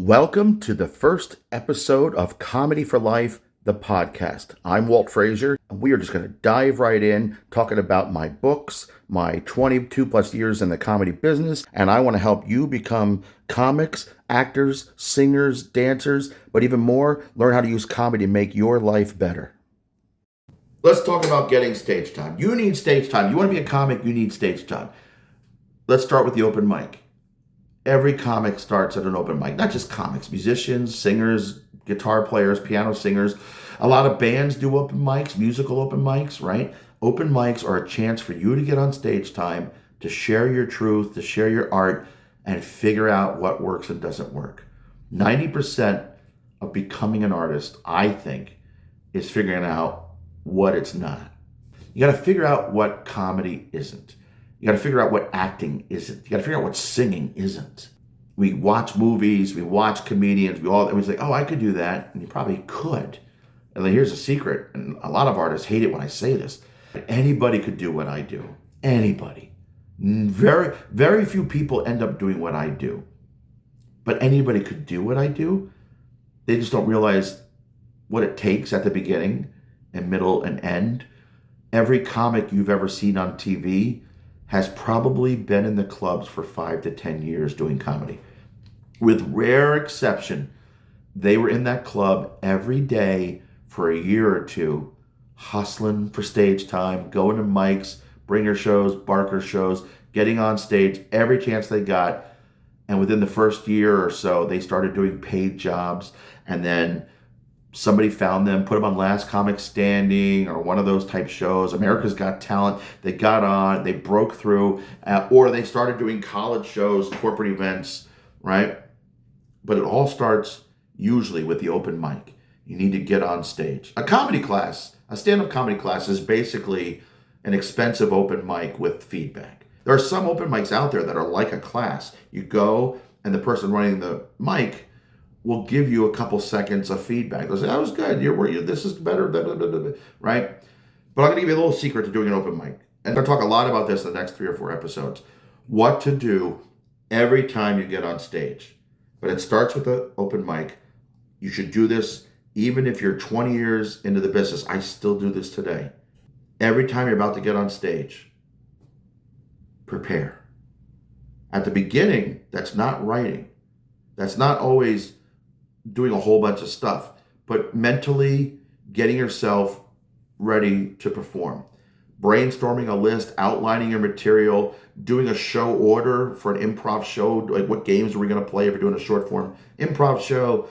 Welcome to the first episode of Comedy for Life, the podcast. I'm Walt Frazier, and we are just going to dive right in talking about my books, my 22 plus years in the comedy business, and I want to help you become comics, actors, singers, dancers, but even more, learn how to use comedy to make your life better. Let's talk about getting stage time. You need stage time. You want to be a comic, you need stage time. Let's start with the open mic. Every comic starts at an open mic, not just comics, musicians, singers, guitar players, piano singers. A lot of bands do open mics, musical open mics, right? Open mics are a chance for you to get on stage time, to share your truth, to share your art, and figure out what works and doesn't work. 90% of becoming an artist, I think, is figuring out what it's not. You got to figure out what comedy isn't. You got to figure out what acting isn't. You got to figure out what singing isn't. We watch movies, we watch comedians, we say, oh, I could do that. And you probably could. And then here's a secret, and a lot of artists hate it when I say this. Anybody could do what I do. Anybody. Very, very few people end up doing what I do. But anybody could do what I do. They just don't realize what it takes at the beginning and middle and end. Every comic you've ever seen on TV has probably been in the clubs for 5 to 10 years doing comedy. With rare exception, they were in that club every day for a year or two, hustling for stage time, going to mics, bringer shows, Barker shows, getting on stage every chance they got. And within the first year or so, they started doing paid jobs. And then somebody found them, put them on Last Comic Standing or one of those type shows, America's Got Talent. They got on, they broke through, or they started doing college shows, corporate events, right? But it all starts usually with the open mic. You need to get on stage. A comedy class, a stand-up comedy class is basically an expensive open mic with feedback. There are some open mics out there that are like a class. You go and the person running the mic will give you a couple seconds of feedback. They'll say, that was good, this is better, blah, blah, blah, blah, right? But I'm gonna give you a little secret to doing an open mic. And I'm gonna talk a lot about this in the next 3 or 4 episodes. What to do every time you get on stage. But it starts with the open mic. You should do this even if you're 20 years into the business. I still do this today. Every time you're about to get on stage, prepare. At the beginning, that's not writing. That's not always doing a whole bunch of stuff, but mentally getting yourself ready to perform. Brainstorming a list, outlining your material, doing a show order for an improv show, like what games are we going to play if you're doing a short form improv show.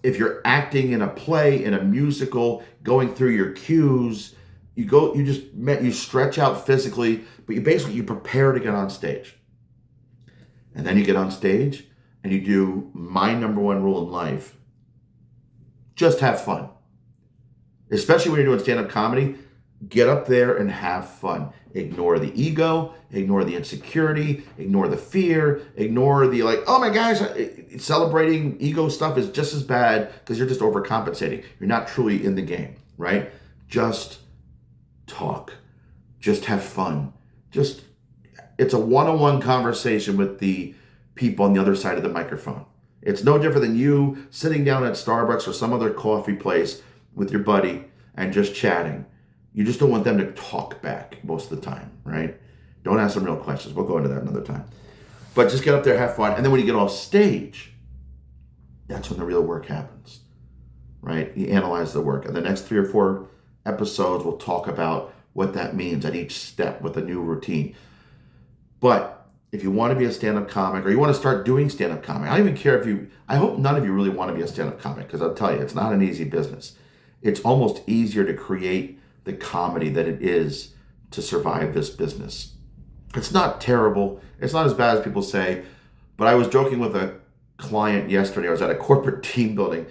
If you're acting in a play, in a musical, going through your cues, you stretch out physically, but you prepare to get on stage. And then you get on stage and you do my number one rule in life. Just have fun. Especially when you're doing stand-up comedy, get up there and have fun. Ignore the ego, ignore the insecurity, ignore the fear, ignore the oh my gosh, celebrating ego stuff is just as bad because you're just overcompensating. You're not truly in the game, right? Just talk. Just have fun. It's a one-on-one conversation with the people on the other side of the microphone. It's no different than you sitting down at Starbucks or some other coffee place with your buddy and just chatting. You just don't want them to talk back most of the time, right? Don't ask them real questions. We'll go into that another time. But just get up there, have fun. And then when you get off stage, that's when the real work happens, right? You analyze the work. And the next 3 or 4 episodes, we'll talk about what that means at each step with a new routine. But if you want to be a stand-up comic or you want to start doing stand-up comic, I don't even care I hope none of you really want to be a stand-up comic because I'll tell you, it's not an easy business. It's almost easier to create the comedy than it is to survive this business. It's not terrible. It's not as bad as people say, but I was joking with a client yesterday. I was at a corporate team building.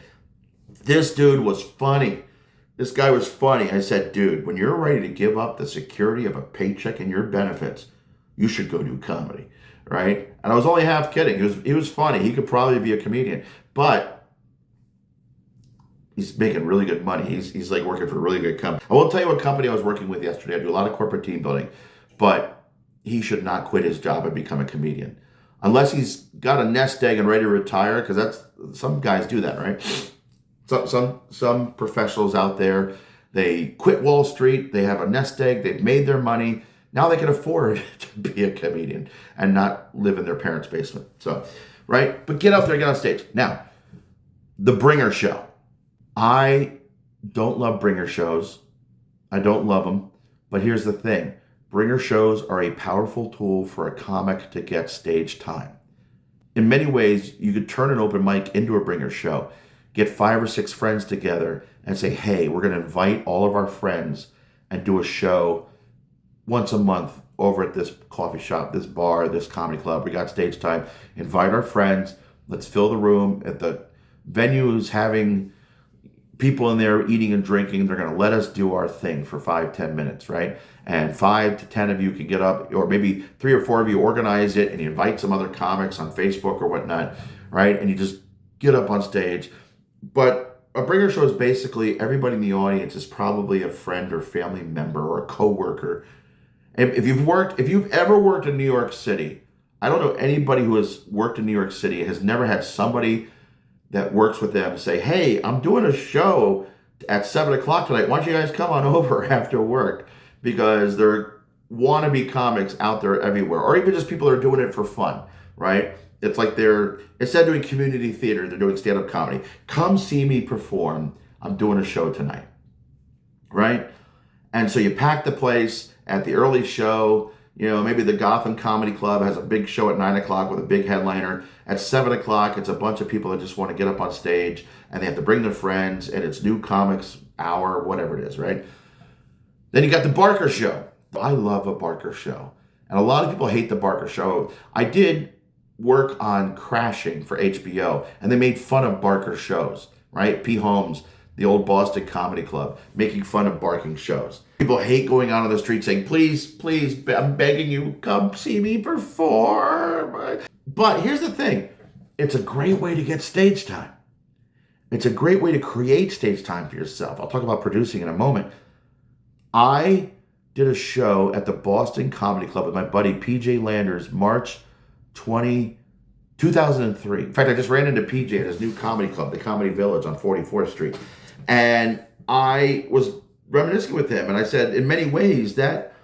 This dude was funny. This guy was funny. I said, dude, when you're ready to give up the security of a paycheck and your benefits, you should go do comedy, right? And I was only half kidding. He was funny. He could probably be a comedian, but he's making really good money. He's like working for a really good company. I won't tell you what company I was working with yesterday. I do a lot of corporate team building, but he should not quit his job and become a comedian. unless he's got a nest egg and ready to retire, because that's some guys do that, right? Some professionals out there, they quit Wall Street, they have a nest egg, they've made their money. Now they can afford to be a comedian and not live in their parents' basement. So, right? But get out there, get on stage. Now, the bringer show. I don't love bringer shows. I don't love them. But here's the thing. Bringer shows are a powerful tool for a comic to get stage time. In many ways, you could turn an open mic into a bringer show. Get 5 or 6 friends together and say, hey, we're going to invite all of our friends and do a show once a month over at this coffee shop, this bar, this comedy club. We got stage time. Invite our friends. Let's fill the room. At the venue is having people in there eating and drinking. They're going to let us do our thing for 5-10 minutes, right? And 5 to 10 of you can get up, or maybe 3 or 4 of you organize it, and you invite some other comics on Facebook or whatnot, right? And you just get up on stage. But a bringer show is basically everybody in the audience is probably a friend or family member or a coworker. And if you've ever worked in New York City, I don't know anybody who has worked in New York City has never had somebody that works with them say, hey, I'm doing a show at 7 o'clock tonight. Why don't you guys come on over after work? Because there are wannabe comics out there everywhere, or even just people that are doing it for fun, right? It's like instead of doing community theater, they're doing stand-up comedy. Come see me perform. I'm doing a show tonight, right? And so you pack the place at the early show. Maybe the Gotham Comedy Club has a big show at 9 o'clock with a big headliner. At 7 o'clock, it's a bunch of people that just want to get up on stage, and they have to bring their friends, and it's new comics hour, whatever it is, right? Then you got the Barker Show. I love a Barker Show. And a lot of people hate the Barker Show. I did work on Crashing for HBO, and they made fun of Barker shows, right? P. Holmes, the old Boston Comedy Club, making fun of barking shows. People hate going out on the street saying, please, please, I'm begging you, come see me perform. But here's the thing. It's a great way to get stage time. It's a great way to create stage time for yourself. I'll talk about producing in a moment. I did a show at the Boston Comedy Club with my buddy PJ Landers, March 2003. In fact, I just ran into PJ at his new comedy club, the Comedy Village on 44th Street. And I was reminiscing with him, and I said, in many ways, that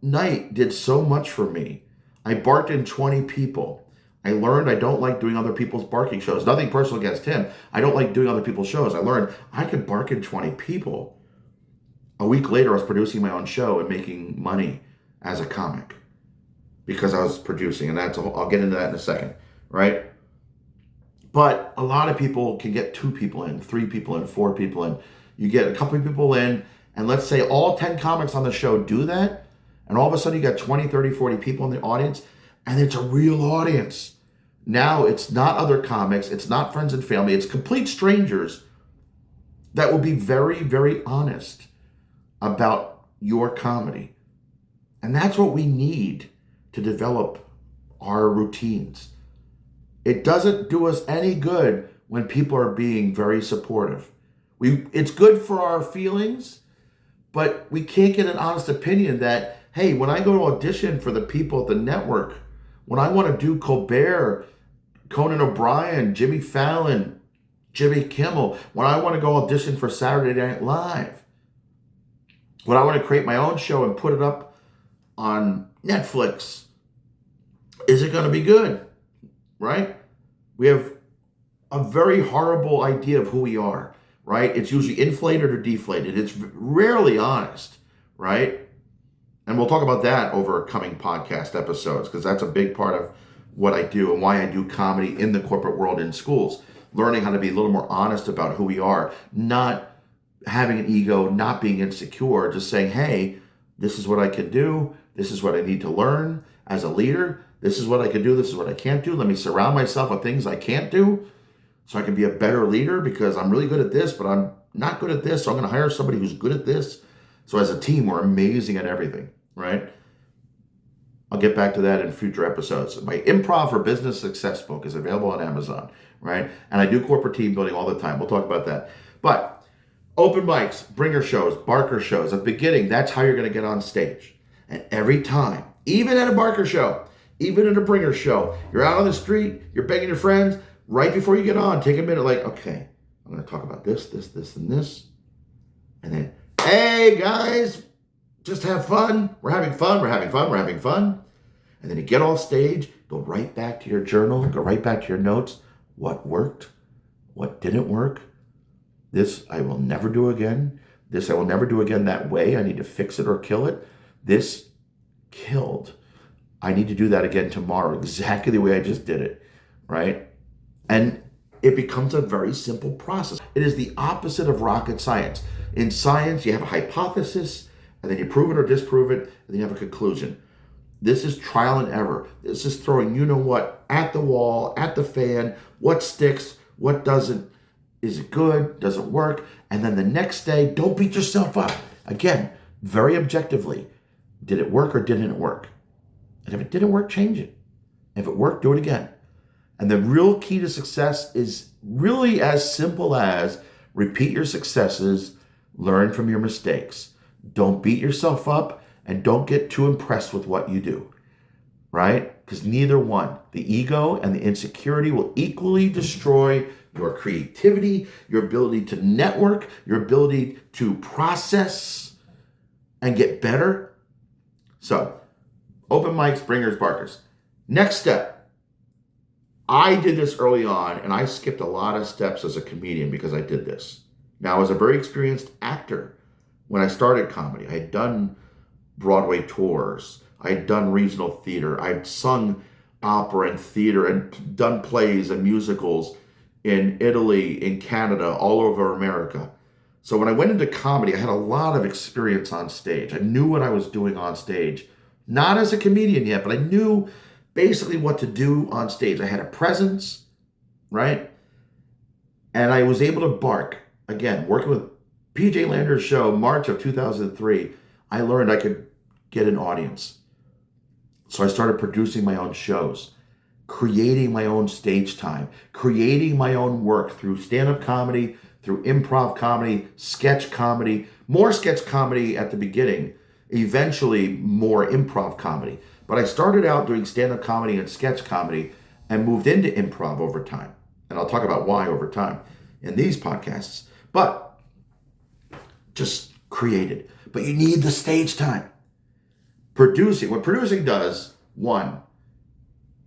night did so much for me. I barked in 20 people. I learned I don't like doing other people's barking shows. Nothing personal against him. I don't like doing other people's shows. I learned I could bark in 20 people. A week later, I was producing my own show and making money as a comic because I was producing, and I'll get into that in a second, right? But a lot of people can get 2 people in, 3 people in, 4 people in. You get a couple of people in, and let's say all 10 comics on the show do that, and all of a sudden you got 20, 30, 40 people in the audience, and it's a real audience. Now it's not other comics, it's not friends and family, it's complete strangers that will be very, very honest about your comedy. And that's what we need to develop our routines. It doesn't do us any good when people are being very supportive. It's good for our feelings, but we can't get an honest opinion that, hey, when I go to audition for the people at the network, when I want to do Colbert, Conan O'Brien, Jimmy Fallon, Jimmy Kimmel, when I want to go audition for Saturday Night Live, when I want to create my own show and put it up on Netflix, is it going to be good? Right? We have a very horrible idea of who we are, right? It's usually inflated or deflated. It's rarely honest, right? And we'll talk about that over coming podcast episodes, because that's a big part of what I do and why I do comedy in the corporate world in schools. Learning how to be a little more honest about who we are, not having an ego, not being insecure, just saying, hey, this is what I can do. This is what I need to learn as a leader. This is what I can do. This is what I can't do. Let me surround myself with things I can't do so I can be a better leader, because I'm really good at this, but I'm not good at this. So I'm going to hire somebody who's good at this. So as a team, we're amazing at everything, right? I'll get back to that in future episodes. My Improv for Business Success book is available on Amazon, right? And I do corporate team building all the time. We'll talk about that. But open mics, bringer shows, Barker shows. At the beginning, that's how you're going to get on stage. And every time, even at a Barker show, Even in a bringer show, you're out on the street, you're begging your friends, right before you get on, take a minute, like, okay, I'm going to talk about this, and this. And then, hey, guys, just have fun. We're having fun. And then you get off stage, go right back to your journal, go right back to your notes. What worked? What didn't work? This I will never do again. This I will never do again that way. I need to fix it or kill it. This killed. I need to do that again tomorrow, exactly the way I just did it, right? And it becomes a very simple process. It is the opposite of rocket science. In science, you have a hypothesis, and then you prove it or disprove it, and then you have a conclusion. This is trial and error. This is throwing you-know-what at the wall, at the fan, what sticks, what doesn't. Is it good? Does it work? And then the next day, don't beat yourself up. Again, very objectively, did it work or didn't it work? And if it didn't work, change it. If it worked, do it again. And the real key to success is really as simple as repeat your successes, learn from your mistakes. Don't beat yourself up and don't get too impressed with what you do, right? Because neither one, the ego and the insecurity, will equally destroy your creativity, your ability to network, your ability to process and get better. So, open mics, bringers, barkers. Next step. I did this early on, and I skipped a lot of steps as a comedian because I did this. Now, I was a very experienced actor when I started comedy. I had done Broadway tours. I had done regional theater. I'd sung opera and theater and done plays and musicals in Italy, in Canada, all over America. So when I went into comedy, I had a lot of experience on stage. I knew what I was doing on stage. Not as a comedian yet, but I knew basically what to do on stage. I had a presence, right? And I was able to bark. Again, working with PJ Lander's show, March of 2003, I learned I could get an audience. So I started producing my own shows, creating my own stage time, creating my own work through stand-up comedy, through improv comedy, sketch comedy, more sketch comedy at the beginning, eventually more improv comedy. But I started out doing stand-up comedy and sketch comedy and moved into improv over time. And I'll talk about why over time in these podcasts. But just created. But you need the stage time. Producing, what producing does, one,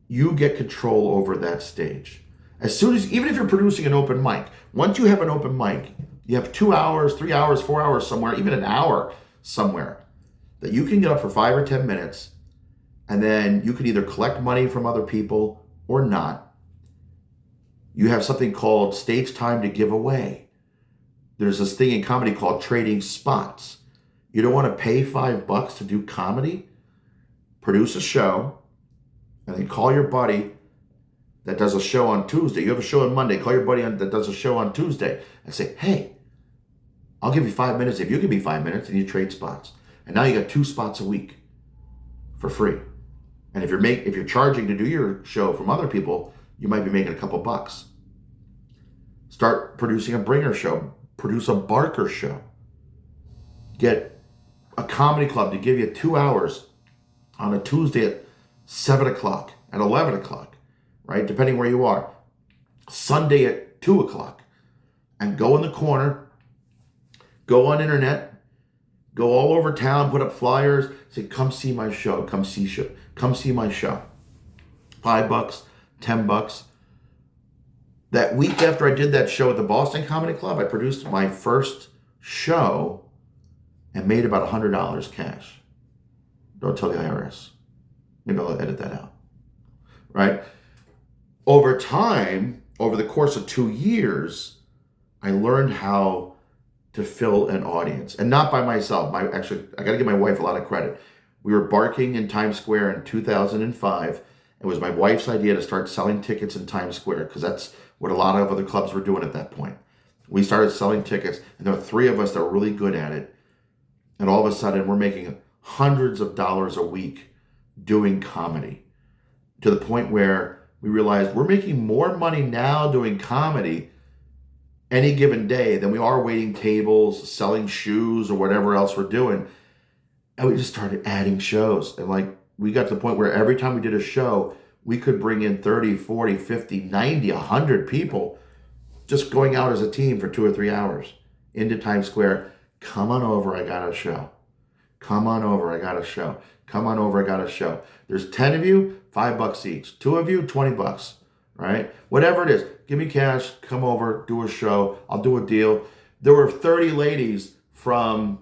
you get control over that stage. As soon as, even if you're producing an open mic, once you have an open mic, you have 2 hours, 3 hours, 4 hours somewhere, even an hour somewhere, that you can get up for 5 or 10 minutes, and then you can either collect money from other people or not. You have something called stage time to give away. There's this thing in comedy called trading spots. You don't want to pay $5 to do comedy? Produce a show, and then call your buddy that does a show on Tuesday. You have a show on Monday. Call your buddy that does a show on Tuesday and say, hey, I'll give you 5 minutes if you give me 5 minutes, and you trade spots. And now you got 2 spots a week for free. And if you're charging to do your show from other people, you might be making a couple bucks. Start producing a bringer show. Produce a barker show. Get a comedy club to give you 2 hours on a Tuesday at 7 o'clock, at 11 o'clock, right? Depending where you are. Sunday at 2 o'clock. And go in the corner, go on internet, go all over town, put up flyers, say, come see my show, come see my show. $5, $10. That week after I did that show at the Boston Comedy Club, I produced my first show and made about $100 cash. Don't tell the IRS. Maybe I'll edit that out. Right? Over time, over the course of 2 years, I learned how to fill an audience. And not by myself. I got to give my wife a lot of credit. We were barking in Times Square in 2005. It was my wife's idea to start selling tickets in Times Square because that's what a lot of other clubs were doing at that point. We started selling tickets, and there were 3 of us that were really good at it. And all of a sudden, we're making hundreds of dollars a week doing comedy, to the point where we realized we're making more money now doing comedy any given day than we are waiting tables, selling shoes, or whatever else we're doing. And we just started adding shows. And like, we got to the point where every time we did a show, we could bring in 30, 40, 50, 90, 100 people just going out as a team for 2 or 3 hours into Times Square. Come on over, I got a show. Come on over, I got a show. Come on over, I got a show. There's 10 of you, $5 each. 2 of you, $20, right? Whatever it is, give me cash, come over, do a show. I'll do a deal. There were 30 ladies from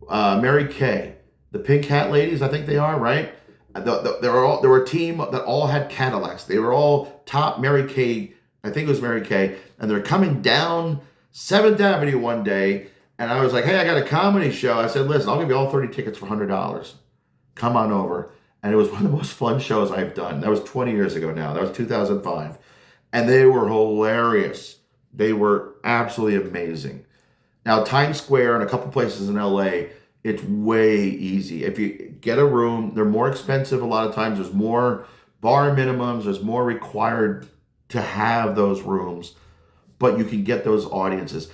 Mary Kay, the Pink Hat ladies, I think they are, right? There were a team that all had Cadillacs. They were all top Mary Kay, I think it was Mary Kay, and they're coming down 7th Avenue one day, and I was like, hey, I got a comedy show. I said, listen, I'll give you all 30 tickets for $100. Come on over. And it was one of the most fun shows I've done. That was 20 years ago now. That was 2005. And they were hilarious. They were absolutely amazing. Now, Times Square and a couple places in LA, it's way easy. If you get a room, they're more expensive a lot of times. There's more bar minimums. There's more required to have those rooms. But you can get those audiences.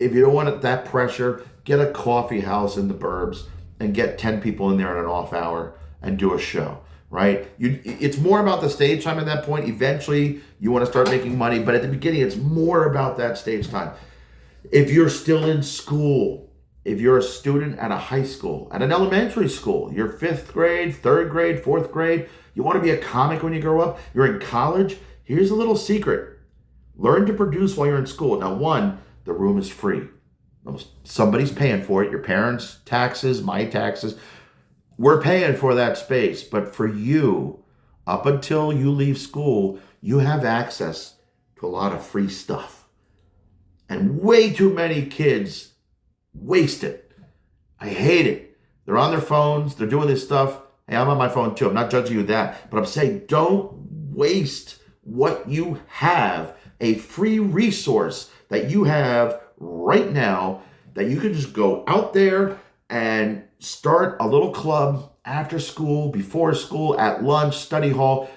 If you don't want that pressure, get a coffee house in the burbs and get 10 people in there in an off hour and do a show, right? It's more about the stage time at that point. Eventually, you want to start making money. But at the beginning, it's more about that stage time. If you're still in school, if you're a student at a high school, at an elementary school, you're 5th grade, 3rd grade, 4th grade, you want to be a comic when you grow up, you're in college, here's a little secret. Learn to produce while you're in school. Now, one, the room is free. Somebody's paying for it. Your parents' taxes, my taxes. We're paying for that space. But for you, up until you leave school, you have access to a lot of free stuff. And way too many kids waste it. I hate it. They're on their phones. They're doing this stuff. Hey, I'm on my phone too. I'm not judging you with that. But I'm saying don't waste what you have, a free resource that you have right now that you can just go out there and start a little club after school, before school, at lunch, study hall.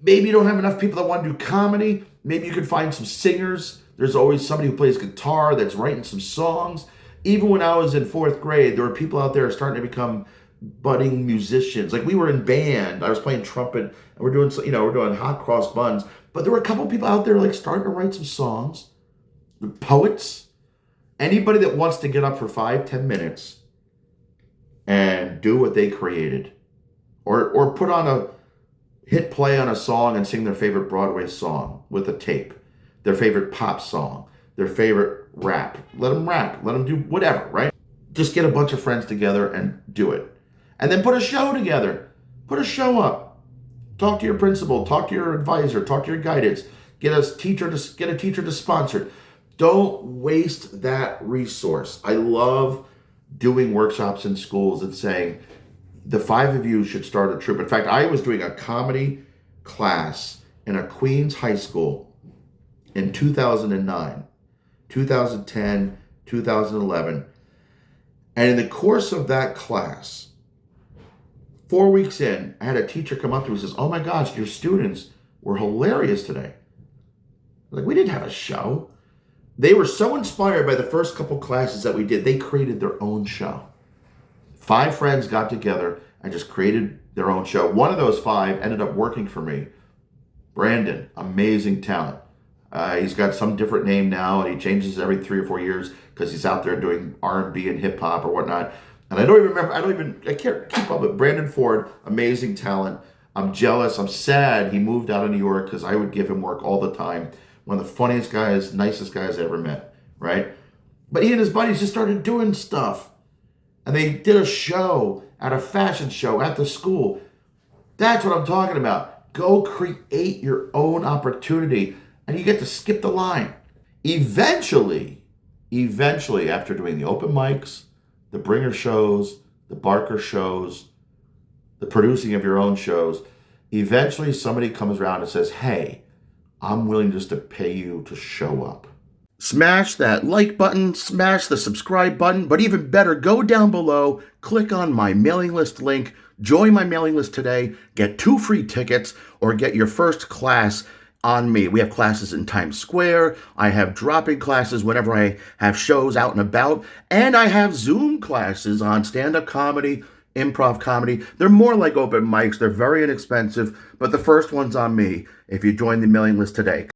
Maybe you don't have enough people that want to do comedy. Maybe you could find some singers. There's always somebody who plays guitar that's writing some songs. Even when I was in 4th grade, there were people out there starting to become budding musicians. Like we were in band. I was playing trumpet and we're doing hot cross buns. But there were a couple people out there like starting to write some songs. Poets. Anybody that wants to get up for 5-10 minutes and do what they created. Or put on a hit play on a song and sing their favorite Broadway song with a tape. Their favorite pop song. Their favorite rap. Let them rap. Let them do whatever, right? Just get a bunch of friends together and do it. And then put a show together. Put a show up. Talk to your principal. Talk to your advisor. Talk to your guidance. Get a teacher to sponsor it. Don't waste that resource. I love doing workshops in schools and saying, the 5 of you should start a troupe. In fact, I was doing a comedy class in a Queens high school in 2009, 2010, 2011. And in the course of that class, 4 weeks in, I had a teacher come up to me and says, oh my gosh, your students were hilarious today. Like, we didn't have a show. They were so inspired by the first couple classes that we did, they created their own show. 5 friends got together and just created their own show. One of those 5 ended up working for me. Brandon, amazing talent. He's got some different name now, and he changes every 3 or 4 years because he's out there doing R&B and hip hop or whatnot. And I can't keep up with Brandon Ford, amazing talent. I'm jealous. I'm sad he moved out of New York because I would give him work all the time. One of the funniest guys, nicest guys I ever met, right? But he and his buddies just started doing stuff. And they did a show at a fashion show at the school. That's what I'm talking about. Go create your own opportunity and you get to skip the line. Eventually, after doing the open mics, the bringer shows, the Barker shows, the producing of your own shows, eventually somebody comes around and says, hey, I'm willing just to pay you to show up. Smash that like button, smash the subscribe button, but even better, go down below, click on my mailing list link, join my mailing list today, get 2 free tickets, or get your first class on me. We have classes in Times Square, I have drop-in classes whenever I have shows out and about, and I have Zoom classes on stand-up comedy, improv comedy. They're more like open mics. They're very inexpensive, but the first one's on me if you join the mailing list today.